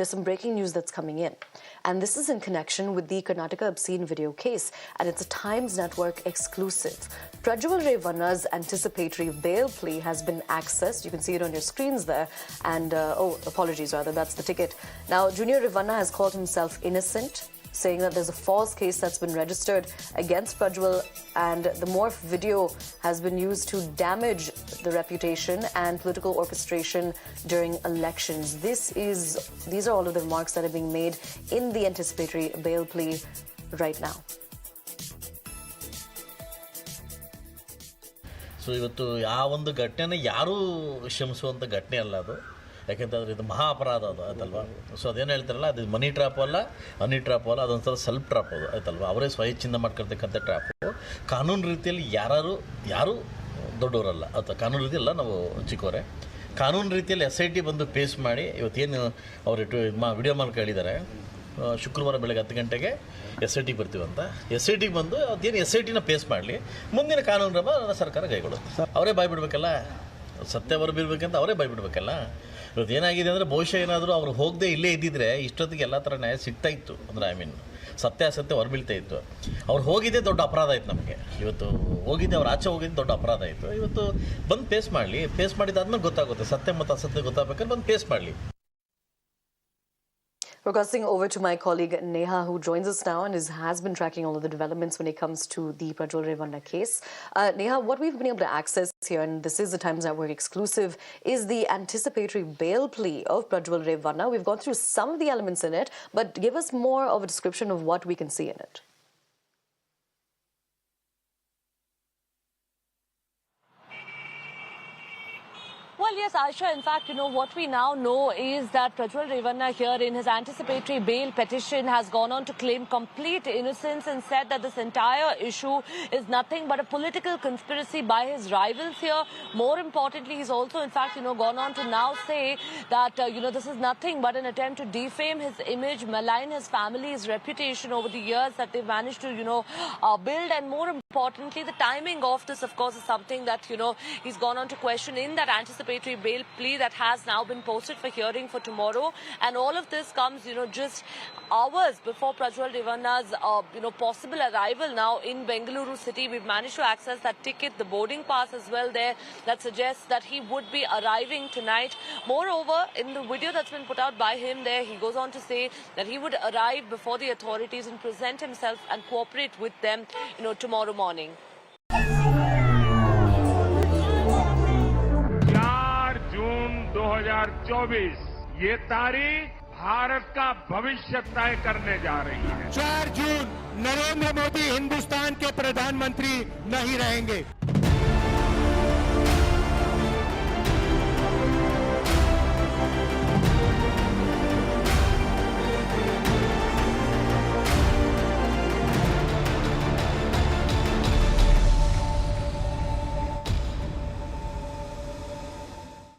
there's some breaking news that's coming in. And this is in connection with the Karnataka obscene video case. And it's a Times Network exclusive. Prajwal Revanna's anticipatory bail plea has been accessed. You can see it on your screens there. And, apologies, rather, that's the ticket. Now, Junior Revanna has called himself innocent, saying that there's a false case that's been registered against Prajwal, and the morph video has been used to damage the reputation and political orchestration during elections. These are all of the remarks that are being made in the anticipatory bail plea right now. So ಇವತ್ತು ಯಾವ ಒಂದು ಘಟನೆನ ಯಾರೂ ಕ್ಷಮಿಸುವಂಥ ಘಟನೆ ಅಲ್ಲ ಅದು. ಯಾಕೆಂತಂದರೆ ಇದು ಮಹಾ ಅಪರಾಧ ಅದು ಆಯ್ತಲ್ವಾ. ಸೊ ಅದೇನು ಹೇಳ್ತಾರಲ್ಲ, ಅದು ಮನಿ ಟ್ರಾಪ್ ಅಲ್ಲ, ಹನಿ ಟ್ರಾಪ್ ಅಲ್ಲ, ಅದೊಂಥರ ಸೆಲ್ಫ್ ಟ್ರಾಪ್ ಅದು ಆಯ್ತಲ್ವಾ. ಅವರೇ ಸ್ವಇಚ್ಛೆಯಿಂದ ಮಾಡ್ಕೊಳ್ತಕ್ಕಂಥ ಟ್ರಾಪು. ಕಾನೂನು ರೀತಿಯಲ್ಲಿ ಯಾರು ದೊಡ್ಡವರಲ್ಲ ಅಥವಾ ಕಾನೂನು ರೀತಿಯಲ್ಲ, ನಾವು ಚಿಕ್ಕವರೇ. ಕಾನೂನು ರೀತಿಯಲ್ಲಿ SIT ಬಂದು ಪೇಸ್ ಮಾಡಿ ಇವತ್ತೇನು ಅವರು ವಿಡಿಯೋ ಮಾಡಿ ಹೇಳಿದ್ದಾರೆ, ಶುಕ್ರವಾರ ಬೆಳಗ್ಗೆ 10 ಗಂಟೆಗೆ SITಗೆ ಬರ್ತೀವಂತ. SITಗೆ ಬಂದು ಅದೇನು SITನ ಪೇಸ್ ಮಾಡಲಿ, ಮುಂದಿನ ಕಾನೂನು ಕ್ರಮ ಸರ್ಕಾರ ಕೈಗೊಳ್ಳುತ್ತೆ. ಅವರೇ ಬಾಯ್ಬಿಡ್ಬೇಕಲ್ಲ, ಸತ್ಯ ಹೊರಬಿಡ್ಬೇಕಂತ ಅವರೇ ಬಾಯ್ಬಿಡ್ಬೇಕಲ್ಲ. ಇವತ್ತು ಏನಾಗಿದೆ ಅಂದರೆ, ಬಹುಶಃ ಏನಾದರೂ ಅವ್ರು ಹೋಗದೆ ಇಲ್ಲೇ ಇದ್ದಿದ್ರೆ ಇಷ್ಟೊತ್ತಿಗೆ ಎಲ್ಲ ಥರ ನ್ಯಾಯ ಸಿಗ್ತಾ ಇತ್ತು. ಅಂದರೆ ಸತ್ಯಾಸತ್ಯ ಹೊರಬೀಳ್ತಾ ಇತ್ತು. ಅವ್ರು ಹೋಗಿದ್ದೇ ದೊಡ್ಡ ಅಪರಾಧ ಆಯ್ತು ನಮಗೆ. ಇವತ್ತು ಹೋಗಿದ್ದೆ, ಅವ್ರು ಆಚೆ ಹೋಗಿದ್ದು ದೊಡ್ಡ ಅಪರಾಧ ಆಯಿತು. ಇವತ್ತು ಬಂದು ಪೇಸ್ ಮಾಡಲಿ, ಪೇಸ್ ಮಾಡಿದ್ದಾದ್ಮೇಲೆ ಗೊತ್ತಾಗುತ್ತೆ, ಸತ್ಯ ಮತ್ತು ಅಸತ್ಯ ಗೊತ್ತಾಗಬೇಕಾದ್ರೆ ಬಂದು ಪೇಸ್ ಮಾಡಲಿ. We're crossing over to my colleague Neha, who joins us now and has been tracking all of the developments when it comes to the Prajwal Revanna case. Neha, what we've been able to access here, and this is the Times Network exclusive, is the anticipatory bail plea of Prajwal Revanna. We've gone through some of the elements in it, but give us more of a description of what we can see in it. Well, yes, Aisha, in fact, what we now know is that Prajwal Revanna here in his anticipatory bail petition has gone on to claim complete innocence and said that this entire issue is nothing but a political conspiracy by his rivals here. More importantly, he's also, in fact, gone on to now say that, this is nothing but an attempt to defame his image, malign his family's reputation over the years that they've managed to, build. And more importantly, the timing of this, of course, is something that, he's gone on to question in that anticipatory bail plea that has now been posted for hearing for tomorrow. And all of this comes, just hours before Prajwal Revanna's, possible arrival now in Bengaluru city. We've managed to access that ticket, the boarding pass as well there, that suggests that he would be arriving tonight. Moreover, in the video that's been put out by him there, he goes on to say that he would arrive before the authorities and present himself and cooperate with them, tomorrow morning. जून 2024 ये तारीख भारत का भविष्य तय करने जा रही है। 4 जून नरेंद्र मोदी हिंदुस्तान के प्रधानमंत्री नहीं रहेंगे।